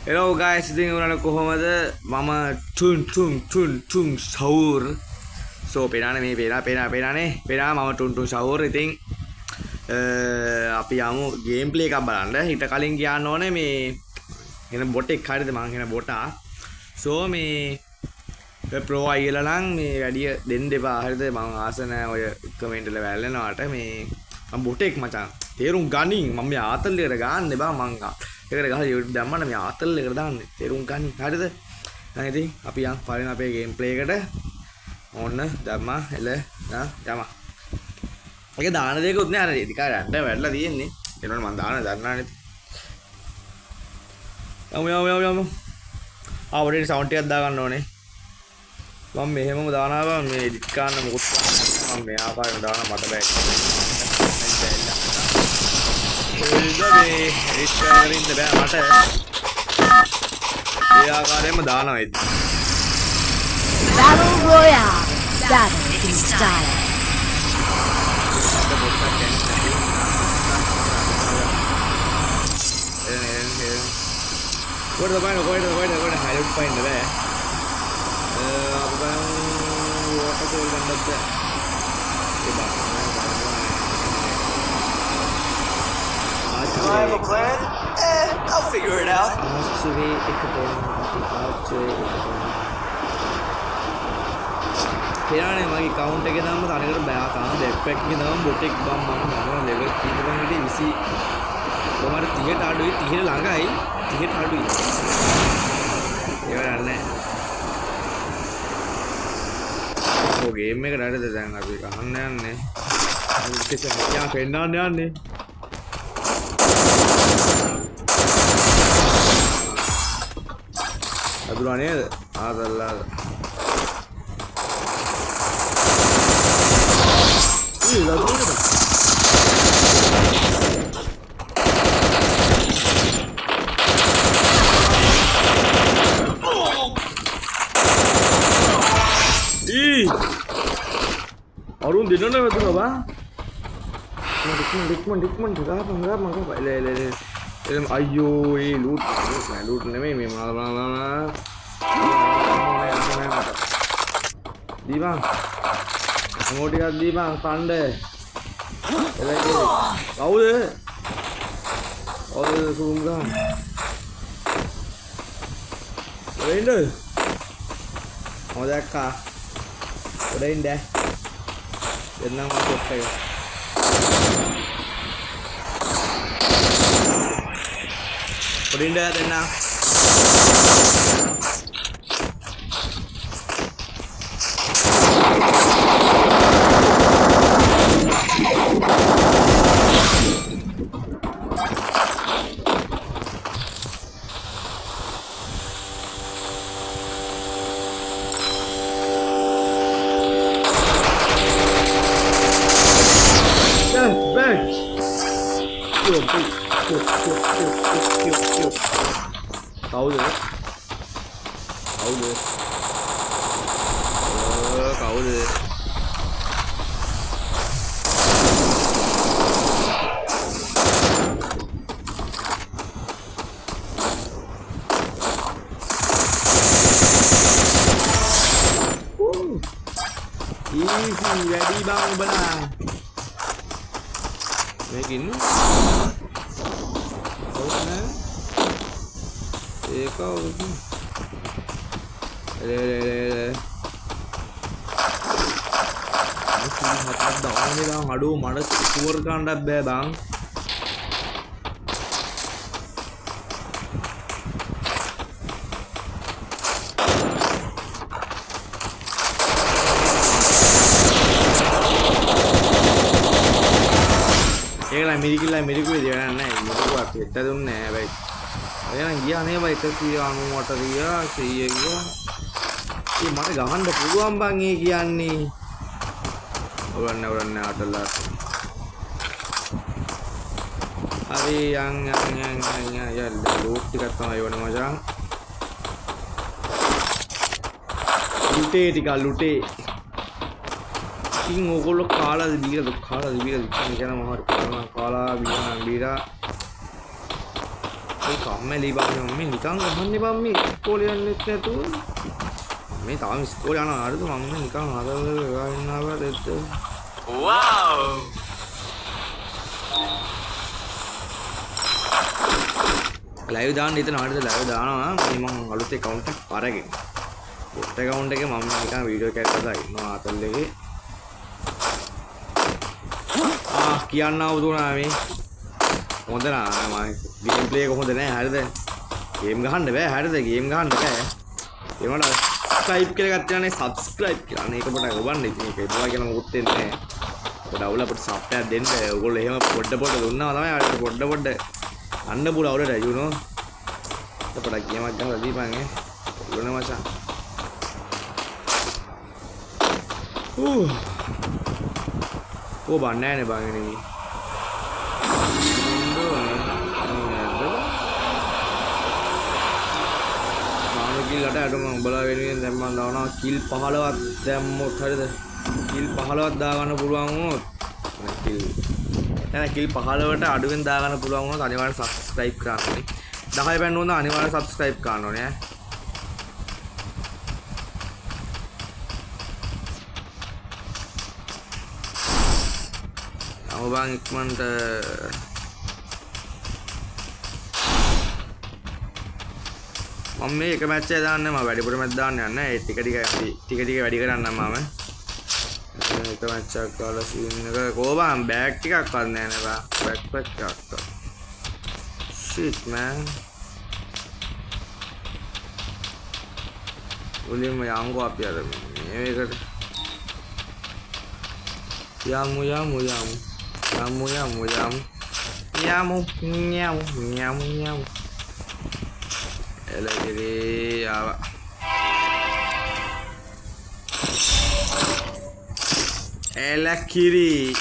Hello guys, ඉතින් උනාට කොහොමද මම ටුන් සවුර් සෝ පේනානේ මේ පේනානේ මම ටුන් සවුර් ඉතින් අපි යමු ගේම් ප්ලේ එකක් බලන්න. ඊට කලින් කියන්න ඕනේ මේ එන බොට් එක හරියද මං එන බොටා. සෝ මේ ප්‍රෝ අයියලා නම් මේ වැඩි දෙන්න එපා හරියද මං ආස නැහැ ඔය කමෙන්ට් වල වැල්ලනවාට මේ මම බොට් එක මචං තේරුම් ගනින් මම මේ ආතල් එකට ගන්න එපා මං ඒකට ගහලා YouTube දැම්මම මේ ආතල් එකට දාන්නේ තේරුම් ගනින් හරියද දැන් ඉතින් අපි යන් පරිණ අපේ ගේම් ප්ලේ එකට ඕන්න දැම්මා එල යමා ඒක දාන දෙයක්වත් නෑ අර ඉතින් කාරයන්ට වැඩලා තියෙන්නේ එනවනේ මං දාන දන්නානේ යමු ආවරේ සවුන්ඩ් එකක් දා ගන්න ඕනේ මම මෙහෙමම දානවා මේ එඩිට් කරන්න මොකද මම මේ ආකාරයෙන් දාන මට බෑ මේ එඩිට් කරගෙන ඉන්න බෑ මට ඒ ආකාරයෙන්ම දානවා ඉතින් Battle Royale. Battle in style. What highlight point there? Waterfall കണ്ടത് I have a plan? I'll figure it out. පේනවනේ මගේ account එකේ දාන්න තනිකර බෑ තාම backpack එකේ දාන්න bot එක බම් මම ගන්නවා level කීයද මම හිටියේ 20 කොහමද 30ට අඩුයි 30ට ළඟයි 30ට අඩුයි ඒක නෑ ඔය ගේම් එකට හරියද දැන් අපි ගහන්න යන්නේ ඉතින් යා පෙන්නන්න යන්නේ අදුරා නේද ආදල්ලා Arun di mana itu apa? Dikman apa? Le ayo loot nih malah. Di bang. Kemudian di bang pandai. Lagi. Tahu deh. Oh, sungguh. Udah ini. Mau dekah. Udah ini deh. Tenang masuk saya. Udah ini deh tenang. Tahu deh. Easy, ready bang benar. Begini. Kau le හතක් දාන්නේ බං අඩෝ මඩ score ගන්නත් බෑ බං ඒකලා මිරිකුවේ දෙයක් නැහැ මිරිකුවක් පිට දුන්නේ නැහැ බයි එයා ගියා නේ බයි 198 ගියා 100 ගියා ඒ මට ගහන්න පුළුවන් බං ඒ කියන්නේ උරන්න අතලා හරි යන් ලූට් ටිකක් තමයි ඕනේ මචං ලුටේ ඉතින් ඕගොල්ලෝ කාලාද බීලාද කියන මහරි කාලා බීලා කම්මැලි බං මම නිකන් ගහන්නේ බං මේ ඉස්කෝලේ යන්නෙත් නැතුව මේ තාම ඉස්කෝලේ යනවා හරිද මම නිකන් හදවල ගානවා දෙද්ද Wow! ලයිව් දාන්න හිතන හරිද ලයිව් දානවා මේ මම අලුත් account එකක් අරගෙන bot account එකේ මම නිකන් වීඩියෝ එකක් දාලා ඉන්නවා ආතල් එකේ කියන්න අවුතුනා මේ හොඳ නා මම ගේම් ප්ලේ එක හොඳ නෑ හරිද ගේම් ගහන්න බෑ හරිද ගේම් ගහන්න බෑ ඒ වුණා subscribe කියලා ගත්තා නේ subscribe කියලා අනේ ඒක පොඩක් ඔබන්න ඉතින් ඒක ඒවා කියලා මොකුත් දෙන්නේ නෑ පොඩ අවුල අපිට සබ් එකක් දෙන්න ඕගොල්ලෝ එහෙම පොඩ දුන්නා තමයි අපිට පොඩ අන්න පුළ අවුලට you know පොඩක් ගේමක් ගහලා දීපන් ඔයගොල්ලෝ මචං ඕ බන්නේ නේ බං එනේ කිල්ලට අඩුම උඹලා වෙනුවෙන් දැන් මම දානවා කිල් 15ක් දැම්මොත් හරියද කිල් 15ක් දාගන්න පුළුවන් වුණොත් කිල් 15ට අඩුවෙන් දාගන්න පුළුවන් වුණොත් අනිවාර්යෙන් subscribe කරන්න ඕනේ 10 පෙන්න ඕන අනිවාර්යෙන් subscribe කරන්න ඕනේ ඈ බං ඉක්මනට මම මේ එක මැච් එක දාන්නේ මම වැඩිපුර මැච් දාන්න යන්නේ ඒ ටික වැඩි කරන්න මම එක මැච් එකක් ගාලා සීන් එක කොහොම බෑග් ටිකක් ගන්න නෑ නේ බෑග් එකක් shit man උලින්ම යංගෝ අපි අර මේකට යමු එලගිරි ආවා එලකිරි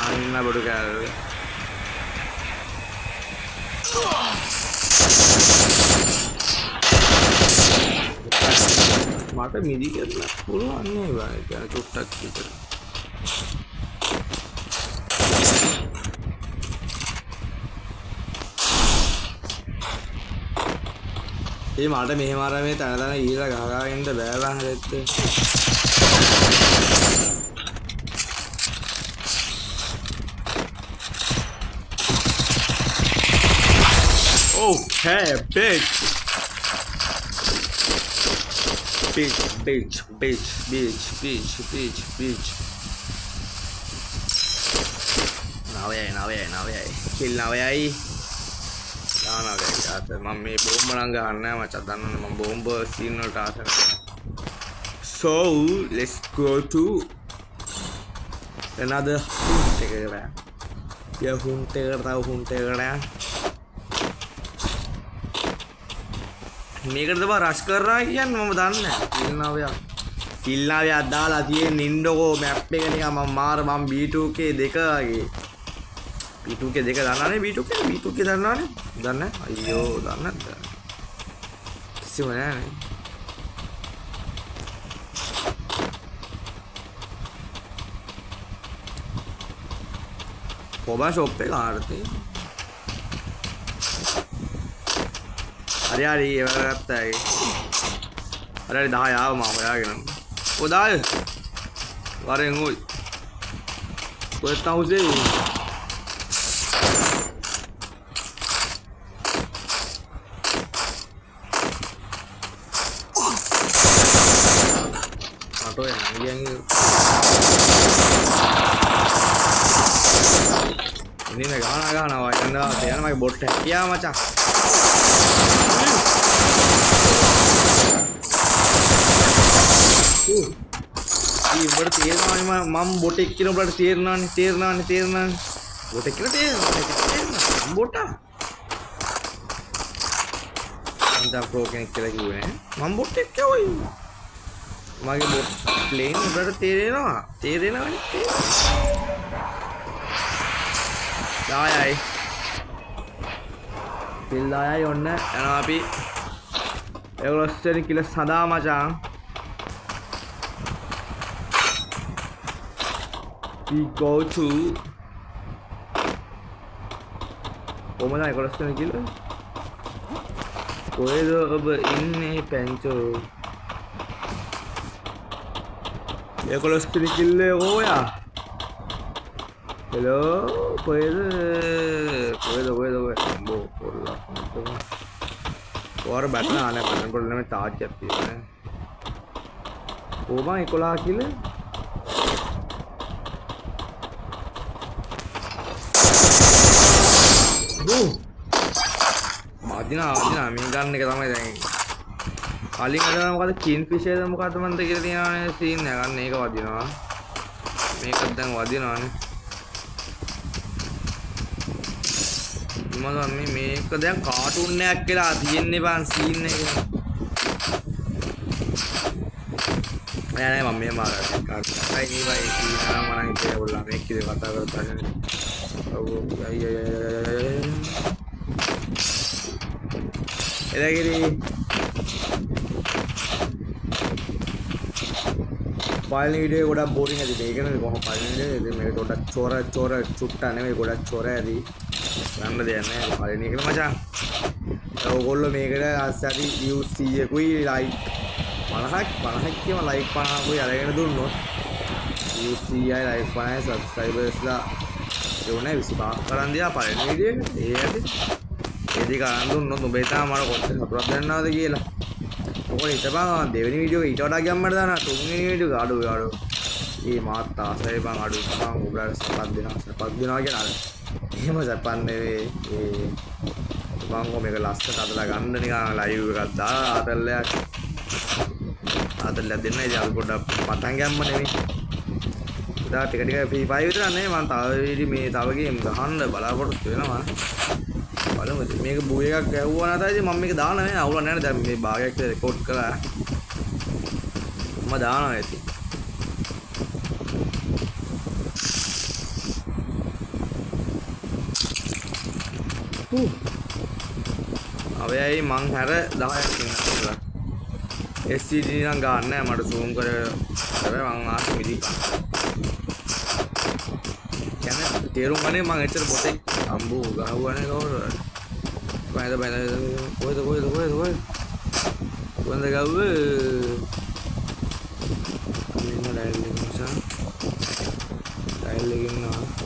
අන්න බඩු කෑල්ල මට මිදි කරලා පුළුවන් නේ බං ඒක චුට්ටක් විතර ඒ මට මෙහෙම අර මේ තන තන ඊලා ගහගෙන ඉන්න බෑ බං හදෙත් okay bitch නවයයි කිල් නවයයි දානවා ගාත මම මේ බෝම්බ නම් ගහන්න නෑ මචං දන්නවනේ මම බෝම්බ සීන් වලට ආස so let's go to another hunt එකකට ය hunt එකකට මේකට තමයි රෂ් කරනවා කියන්නේ මම දන්නේ නැහැ. කිල් නවයක් දාලා තියෙන ඉන්නකෝ මැප් එක නිකන් මම B2K 2 වගේ. B2K 2 දන්නවනේ B2K දන්නවනේ. දන්නේ? අයියෝ දන්නේ නැද්ද? කිසිම නැහැ. කොබා ෂොප් එක ආරතේ. හරි ඒව ගත්තා ඒ. හරි 10 ආව මම හොයාගෙන. ඔය 10. වරෙන් උයි. කොහෙද තවුසේ? අතෝ යන්නේ. ඉන්නේ ගානවා යනවා යනවා මගේ බොට් එක. කියා මචං. උඹට තේරෙනවනේ මම බොටෙක් කියන උඹට තේරෙනවනේ බොටෙක් කියලා තේරෙනවා මම බොටා අන්දා ප්‍රෝ කෙනෙක් කියලා කිව්වේ නෑ මම බොටෙක් කියෝයි මගේ බොට් ප්ලේන් උඹට තේරෙනවනේ යායයි කිල් 10යි ඔන්න යනවා අපි 11 වෙනි කිල සඳහා මචං we go to කොහමද 11 වෙනි කිල කොහෙද ඔබ ඉන්නේ පැංචෝ 11 වෙනි කිල්ල ඕයා hello කොහෙද බෝ කොල්ලා ඔයාර බැටන ආනේ බැටන පොඩ්ඩක් නෙමෙයි තාච්චියක් තියෙනවා ඕමා 11 කිල්ල අදිනා මේ ගන්න එක තමයි දැන් කලින් අදලා මොකද කින් ෆිෂේද මොකද මන්ද කියලා තියෙනවානේ සීන් එක ගන්න ඒක වදිනවා මේකත් දැන් වදිනවානේ මම මේක දැන් කාටුන් එකක් කියලා තියෙන්නේ බං සීන් එක නෑ මම මේ මාරයි කාටයි මේ වයි සීන් එක මම හිතේ ඔල්ලා මේක කියලා කතා කරලා ඔව් එලගිරි පළවෙනි වීඩියෝ එක ගොඩක් බෝරින් ඇති ඒකනේ කොහොම පළවෙනි වීඩියෝ මේක ගොඩක් චෝර චුට්ටා නෙමෙයි ගොඩක් චෝර ඇති ගන්න දෙයක් නෑ පළවෙනි එකනේ මචං ඔයගොල්ලෝ මේකට ආස්සාරි views 100කුයි like 50ක් කියම like 50කුයි අරගෙන දුන්නොත් views 100යි like 50යි subscribersලා ඒුණා 25ක් කරන් දියා පළවෙනි වීඩියෝ එක ඒ ඇති ඒදි කරන් දුන්නොත් ඔබ හිතා මට කොච්චර සතුටක් දැනනවද කියලා ඔය හිතපන් දෙවෙනි වීඩියෝ එක ඊට වඩා ගැම්මට දානවා තුන්වෙනි වීඩියෝ එක අඩු ඒ මාත් ආසයි බං අඩු තමන් ඔබට සපක් දෙනවා කියන අර එහෙම සපන් නෙවෙයි ඒ මම මේක ලස්සට අදලා ගන්න නිකන් ලයිව් එකක් දාලා ආතල්ලයක් දෙන්න ඉතින් අපි පොඩ්ඩක් පටන් ගම්ම නෙවෙයි ඉතින් ටික ටික ෆ්‍රී ෆයර් විතර නෙවෙයි මම තව ගේම් ගහන්න බලාපොරොත්තු වෙනවා බලමු මේක බූ එකක් ඇහුවා නැතයි ඉතින් මම මේක දාන්න නෑ අවුලක් නෑ දැන් මේ භාගයක් විතර රෙකෝඩ් කළා මම දානවා ඉතින් අවයයි මං හැර 10ක් ඉන්නවා SCD නම් ගන්න නෑ මට zoom කර හැබැයි මං ආස මිදි කියන්නේ තේරුම් ගන්නේ මං එච්චර බොටෙක් අම්බෝ ගහුවානේ කවුරුද කොහෙද කොහෙද ගාවේ ඉන්න ඩයල් එක නිසා ඩයල් එකේ ඉන්නවා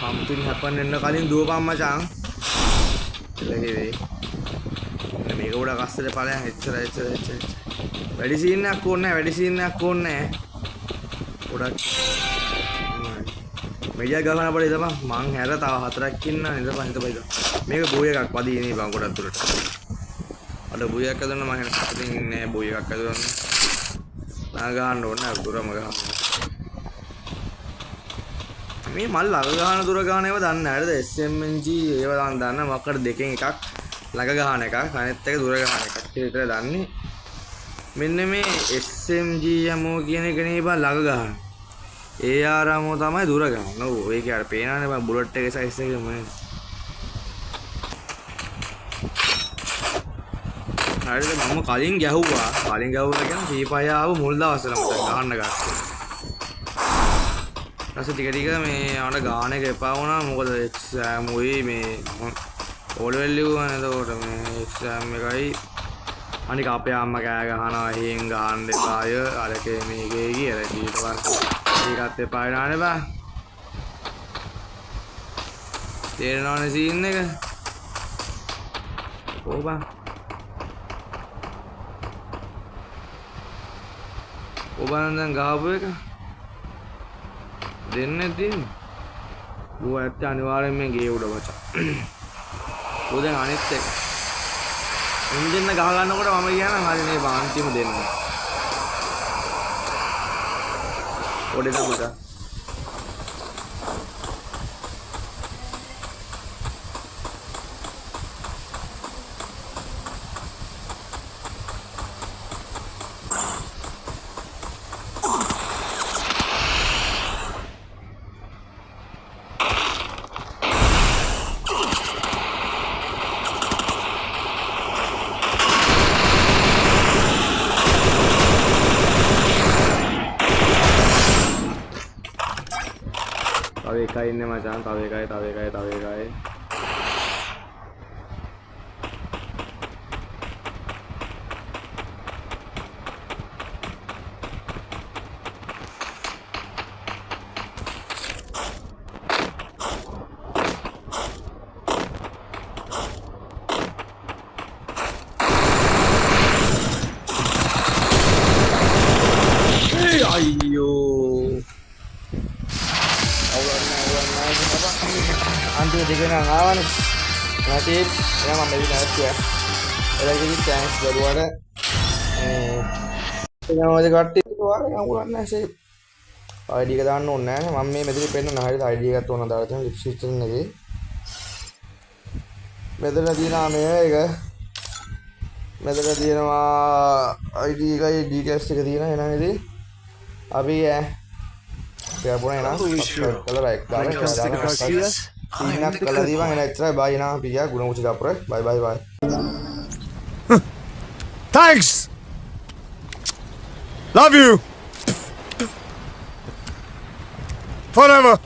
something happen වෙන්න කලින් දුවපන් මචං එලගෙවි මේක උඩ කස්සට ඵලයන් එච්චර වැඩි සීන් එකක් ඕනේ නැහැ ගොඩක් මෙයා ගහන අපිට ඉතපන් මං හැර තව 4ක් ඉන්නා ඉතපන් මේක බෝයි එකක් වදී නේ බං ගොඩක් දුරට අර බෝයි එකක් හදන්න මම හැන සතුටින් ඉන්නේ බෝයි එකක් හදන්න නා ගහන්න ඕනේ දුරම ගහන්න මේ මල් ළඟ ගහන දුර ගහන ඒවා දන්නේ නැහැ නේද SMG ඒවා දන්න මොකක්ද දෙකෙන් එකක් ළඟ ගහන එකක් අනිත් එක දුර ගහන එකක් විතර දන්නේ මෙන්න මේ SMG යමෝ කියන එක නේ බා ළඟ ගහන AR යමෝ තමයි දුර ගහන ඔව් ඒකේ අර පේනවනේ බා බුලට් එකේ සයිස් එක මොනේ හරිද මම කලින් ගැහුවා කියන්නේ Free Fire ආව මුල් දවස්වල මට ගහන්න ගත්තා ඊට ටික ටික මේ අර ගාන එක එපා වුණා මොකද එක්සෑම් උයි මේ ඕල් වෙල් ලිව්වා නේද මේ එක්සෑම් එකයි අනික අපේ අම්මා කෑ ගහනවා එහෙන් ගහන්න එපාය අරකේ මේකේ කියලා ඊට පස්සේ ඒකත් එපා වෙනානේ බා තේරෙනවනේ සීන් එක ඕබා ඔබන් දැන් ගහපු එක දෙන්නේ තියෙන්නේ. ඌ ඇත්ත අනිවාර්යෙන් මේ ගේ උඩ මචං. ඌ දැන් අනිත් එක. උන් දෙන්න ගහ ගන්නකොට මම කියනවා හරි මේ අන්තිම දෙන්න. පොඩි නම් මචං තව එකයි ඉන්නේ මචං තව එකයි අයියෝ අන්තිම දෙක නම් ආවනේ නැති එයා මම මෙවි නැත්තුවා එලගෙදි chance දරුවාට එයා මොකද කට්ටිය වාරේ අහුලන්නේ නැහැ ෂේප් ID එක දාන්න ඕනේ නැහැ මම මේ මෙතන පෙන්නන හරියට ID එකත් ඕන දාලා තියෙන ලිප් සිස්ටම් එකේ මෙතන තියෙනවා මේක මෙතන තියෙනවා ID එකයි details එක තියෙනවා එහෙනම් ඉතින් අපි ya pone na kalau baik dah ingat kalau di bang enak try bye na piya guna uci dapur bye bye bye Thanks. Love you. Forever.